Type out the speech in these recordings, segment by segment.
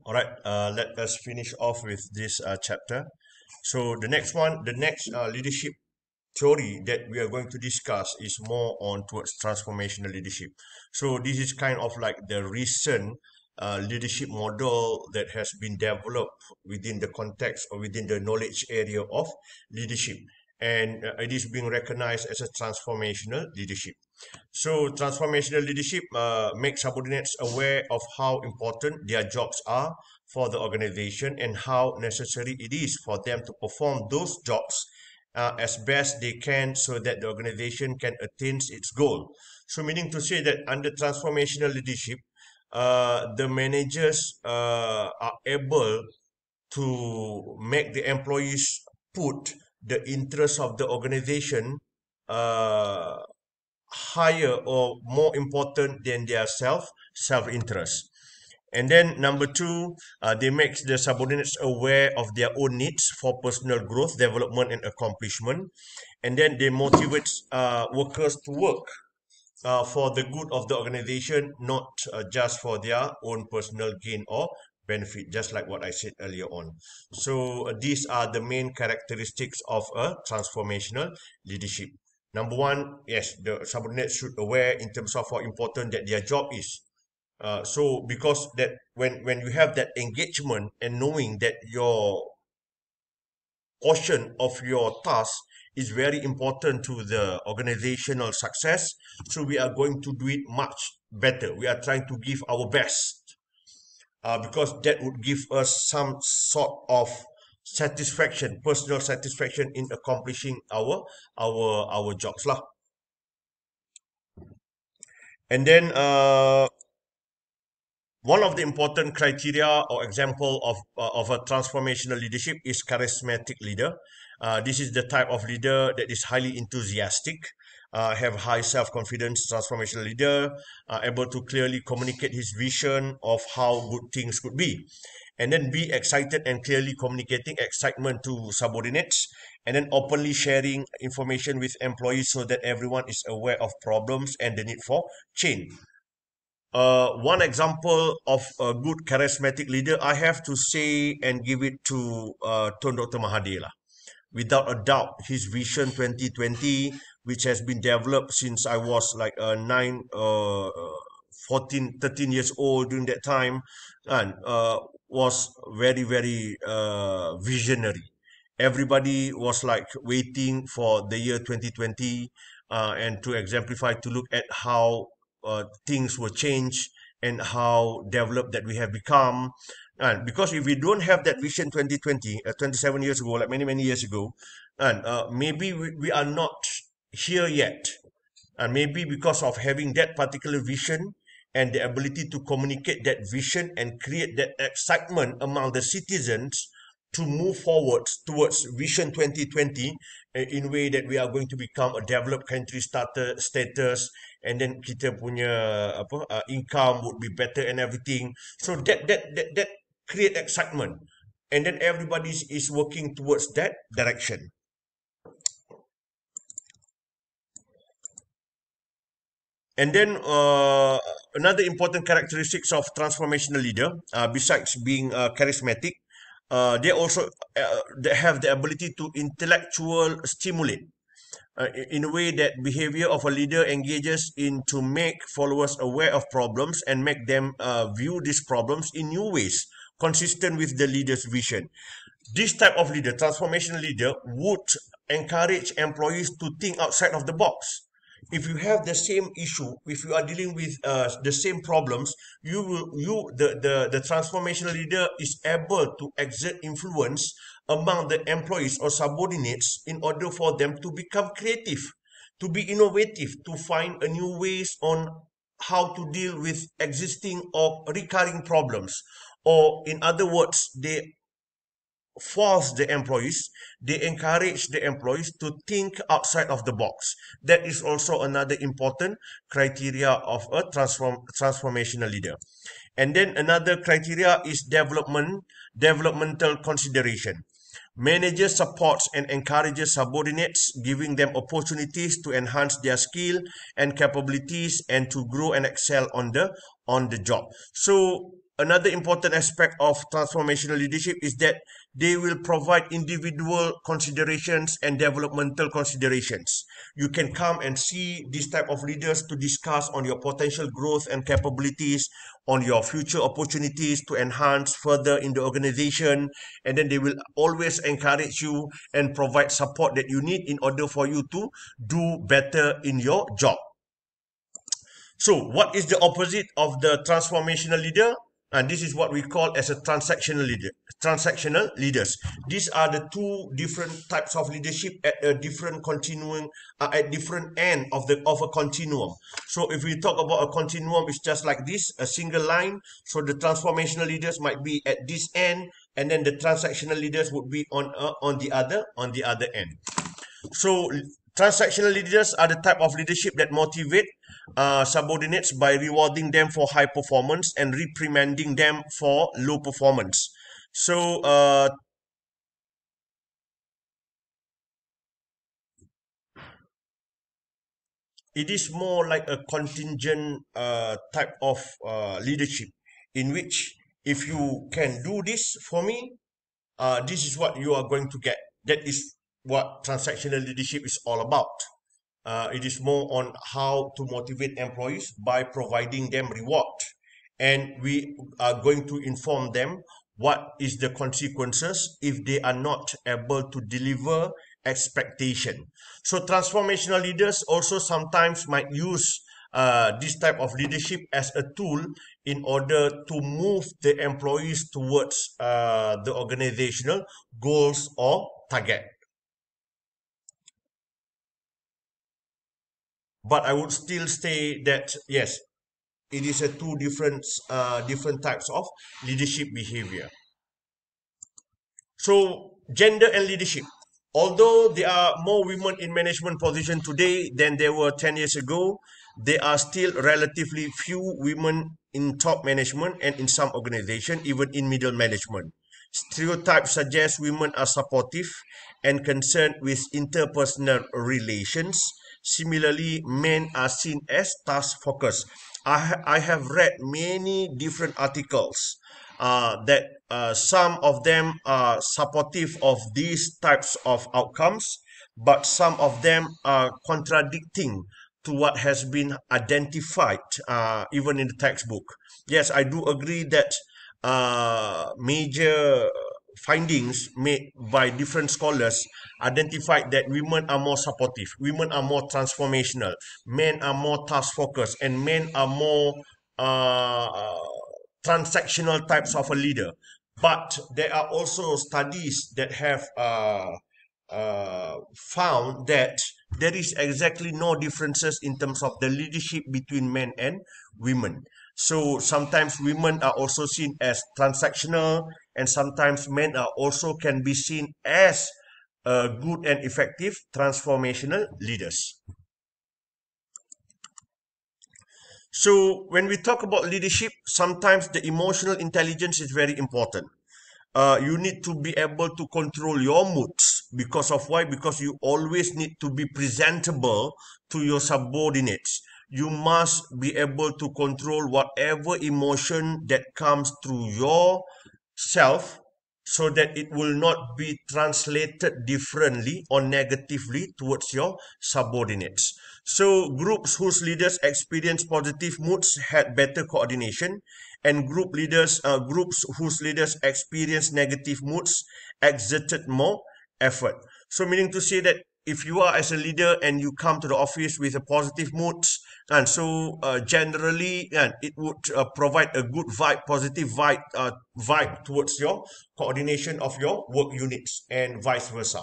All right, let us finish off with this chapter. So the next leadership theory that we are going to discuss is more on towards transformational leadership. So this is kind of like the recent leadership model that has been developed within the context or within the knowledge area of leadership, and it is being recognized as a transformational leadership. So transformational leadership makes subordinates aware of how important their jobs are for the organization and how necessary it is for them to perform those jobs as best they can so that the organization can attain its goal. So meaning to say that under transformational leadership, the managers are able to make the employees put the interest of the organization uh, higher or more important than their self-interest. And then number two, they make the subordinates aware of their own needs for personal growth, development, and accomplishment. And then they motivate workers to work for the good of the organization, not just for their own personal gain or benefit, just like what I said earlier on. So these are the main characteristics of a transformational leadership. Number one, yes, the subordinates should aware in terms of how important that their job is. So because that when you have that engagement and knowing that your portion of your task is very important to the organizational success, so we are going to do it much better. We are trying to give our best because that would give us some sort of satisfaction, personal satisfaction in accomplishing our jobs lah. And then one of the important criteria or example of a transformational leadership is charismatic leader. This is the type of leader that is highly enthusiastic, have high self-confidence. Transformational leader, able to clearly communicate his vision of how good things could be, and then be excited and clearly communicating excitement to subordinates, and then openly sharing information with employees so that everyone is aware of problems and the need for change. One example of a good charismatic leader, I have to say and give it to Tun Dr. Mahathir lah. Without a doubt, his Vision 2020, which has been developed since I was like 14, 13 years old during that time, and was very, very visionary. Everybody was like waiting for the year 2020 and to exemplify, to look at how things will change and how developed that we have become. And because if we don't have that vision 2020, 27 years ago, like many, many years ago, and maybe we are not here yet. And maybe because of having that particular vision and the ability to communicate that vision and create that excitement among the citizens to move forward towards Vision 2020 in a way that we are going to become a developed country status, and then kita punya income would be better and everything. So that create excitement, and then everybody is working towards that direction. And then another important characteristics of transformational leader, besides being charismatic, they also they have the ability to intellectual stimulate in a way that behavior of a leader engages in to make followers aware of problems and make them view these problems in new ways consistent with the leader's vision. This type of leader, transformational leader, would encourage employees to think outside of the box. If you have the same issue, if you are dealing with the same problems, the transformational leader is able to exert influence among the employees or subordinates in order for them to become creative, to be innovative, to find a new ways on how to deal with existing or recurring problems. Or in other words, they force the employees, they encourage the employees to think outside of the box. That is also another important criteria of a transformational leader. And then another criteria is developmental consideration. Manager supports and encourages subordinates, giving them opportunities to enhance their skill and capabilities and to grow and excel on the job. So another important aspect of transformational leadership is that they will provide individual considerations and developmental considerations. You can come and see this type of leaders to discuss on your potential growth and capabilities, on your future opportunities to enhance further in the organization, and then they will always encourage you and provide support that you need in order for you to do better in your job. So what is the opposite of the transformational leader? And this is what we call as a transactional leader. Transactional leaders. These are the two different types of leadership at a different continuum, at different end of a continuum. So if we talk about a continuum, it's just like this, a single line. So the transformational leaders might be at this end, and then the transactional leaders would be on the other end. So transactional leaders are the type of leadership that motivate subordinates by rewarding them for high performance and reprimanding them for low performance. So it is more like a contingent type of leadership, in which if you can do this for me, this is what you are going to get. That is what transactional leadership is all about. It is more on how to motivate employees by providing them reward, and we are going to inform them what is the consequences if they are not able to deliver expectation. So transformational leaders also sometimes might use this type of leadership as a tool in order to move the employees towards the organizational goals or target. But I would still say that yes, it is a two different types of leadership behavior. So gender and leadership. Although there are more women in management position today than there were 10 years ago, there are still relatively few women in top management and in some organization, even in middle management. Stereotypes suggest women are supportive and concerned with interpersonal relations. Similarly, men are seen as task focused. I have read many different articles that some of them are supportive of these types of outcomes, but some of them are contradicting to what has been identified even in the textbook. Yes, I do agree that major findings made by different scholars identified that women are more supportive, women are more transformational, men are more task focused, and men are more transactional types of a leader. But there are also studies that have found that there is exactly no differences in terms of the leadership between men and women. So sometimes women are also seen as transactional, and sometimes men are also can be seen as good and effective transformational leaders. So when we talk about leadership, sometimes the emotional intelligence is very important. You need to be able to control your moods. Because of why? Because you always need to be presentable to your subordinates. You must be able to control whatever emotion that comes through yourself, so that it will not be translated differently or negatively towards your subordinates. So groups whose leaders experience positive moods had better coordination, and groups whose leaders experience negative moods exerted more effort. So meaning to say that if you are as a leader and you come to the office with a positive mood, and so generally, and it would provide a good vibe, positive vibe towards your coordination of your work units, and vice versa.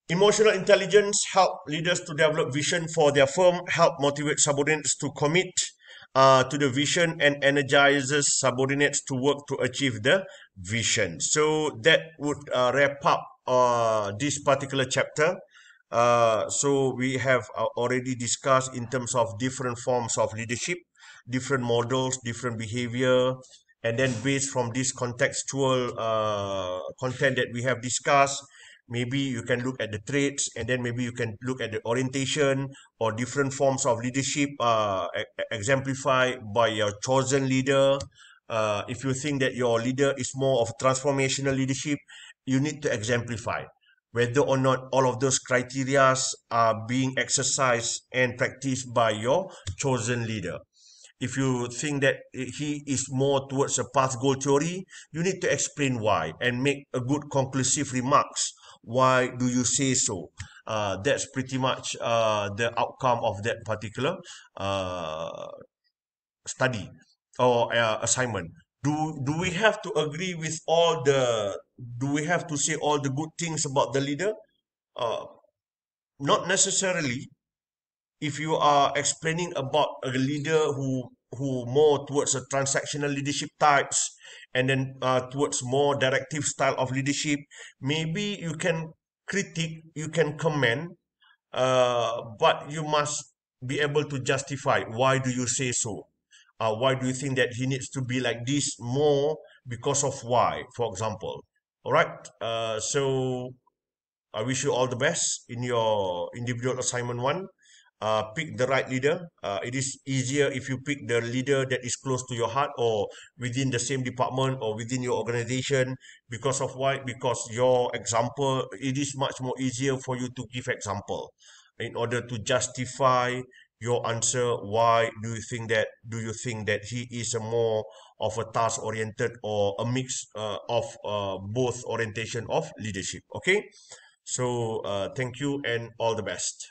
Emotional intelligence help leaders to develop vision for their firm, help motivate subordinates to commit to the vision, and energizes subordinates to work to achieve the vision. So that would wrap up this particular chapter. So we have already discussed in terms of different forms of leadership, different models, different behavior, and then based from this contextual content that we have discussed, maybe you can look at the traits, and then maybe you can look at the orientation or different forms of leadership exemplified by your chosen leader. If you think that your leader is more of transformational leadership, you need to exemplify whether or not all of those criteria are being exercised and practiced by your chosen leader. If you think that he is more towards a path goal theory, you need to explain why and make a good conclusive remarks. Why do you say so? That's pretty much the outcome of that particular uh, study or assignment. Do we have to agree with all the? Do we have to say all the good things about the leader? Uh, Not necessarily. If you are explaining about a leader who more towards a transactional leadership types, and then towards more directive style of leadership, maybe you can critique, you can comment, but you must be able to justify why do you say so. Why do you think that he needs to be like this more, because of why, for example. All right. So I wish you all the best in your individual assignment one. Pick the right leader. It is easier if you pick the leader that is close to your heart or within the same department or within your organization. Because of why? Because your example, it is much more easier for you to give example in order to justify your answer. Why do you think that? Do you think that he is a more of a task oriented or a mix of both orientation of leadership? Okay. So thank you and all the best.